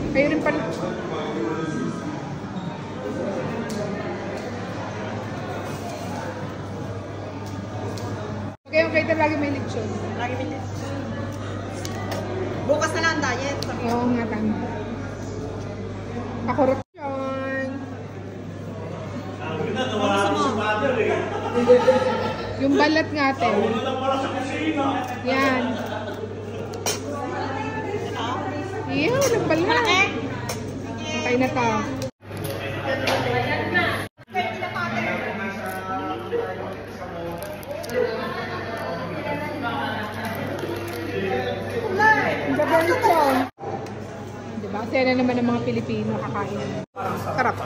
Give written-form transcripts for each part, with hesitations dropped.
Kayo rin pala. Okay, okay. Lagi may lechon. Lagi may lechon. Bukas na lang ang diet. Oo nga, tama. Ako lechon. Yung balat nga, te. Yan. Iyo, walang balat. Okay na to. Diba? Kasi na naman ng mga Pilipino kakain. Sarap.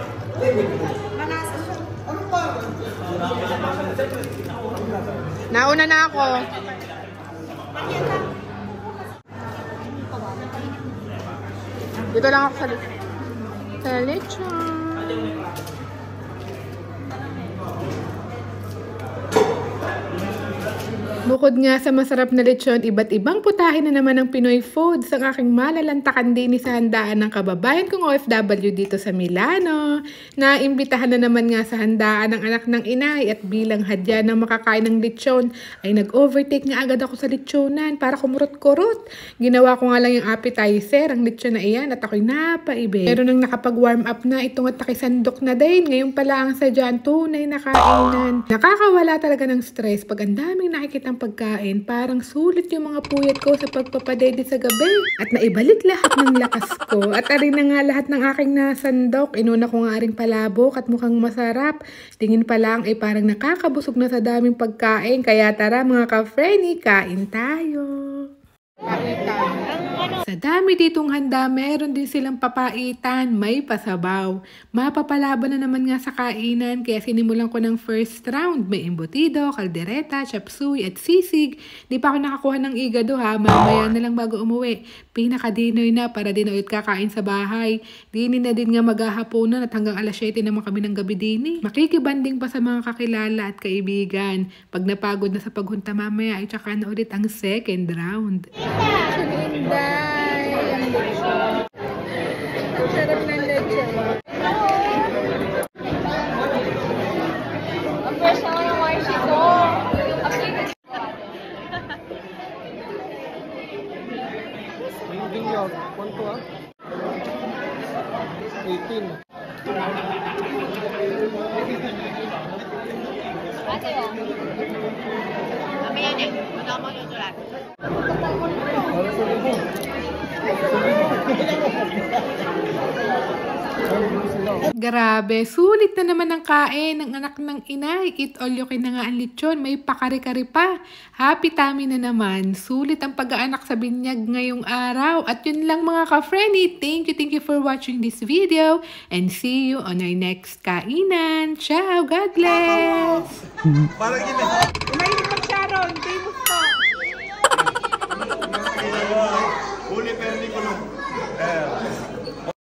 Nauna na ako. Dito lang ako sa lechon. Bukod nga sa masarap na lechon, iba't ibang putahe na naman ng Pinoy food sa aking malalantakan din sa handaan ng kababayan kong OFW dito sa Milano. Naimbitahan na naman nga sa handaan ng anak ng inay at bilang hadya ng makakain ng lechon ay nag-overtake nga agad ako sa lechonan para kumurot-kurot. Ginawa ko nga lang yung appetizer, ang lechon na iyan at ako'y napaibe. Pero nang nakapag-warm up na, itong at takisandok na din. Ngayon pala ang sadyang tunay na kainan. Nakakawala talaga ng stress pag ang daming nakikita pagkain, parang sulit yung mga puyat ko sa pagpapadede sa gabi. At naibalik lahat ng lakas ko. At arin na nga lahat ng aking nasandok. Inuna ko nga ring palabok at mukhang masarap. Tingin pa lang ay parang nakakabusog na sa daming pagkain. Kaya tara mga ka-Frenny, kain tayo. Sa dami ditong handa, meron din silang papaitan, may pasabaw. Mapapalaban na naman nga sa kainan, kaya sinimulan ko ng first round. May embutido, kaldereta, chapsuy at sisig. Di pa ako nakakuha ng igado ha, mamaya na lang bago umuwi. Pinaka-dinoy na para din ulit kakain sa bahay. Dini na din nga maghahaponan at hanggang alas 7 naman kami ng gabi dini. Makikibanding pa sa mga kakilala at kaibigan. Pag napagod na sa paghunta mamaya, ay tsaka na ulit ang second round. Inday! Ang sarap ng lechon. Ang first na yung YC ko. Yung yun, kwanto ah? 18. Ate o. Mamaya niya. Wala ako matutulat. Grabe, sulit na naman ang kain ng anak ng inay. Eat all you can na nga ang lechon, may pakari-kari pa. Happy tummy na naman. Sulit ang pag-aanak sa binyag ngayong araw. At yun lang mga ka-Frenny. Thank you for watching this video. And see you on our next kainan. Ciao, God bless! Parang yun eh. Umayin mo, Sharon.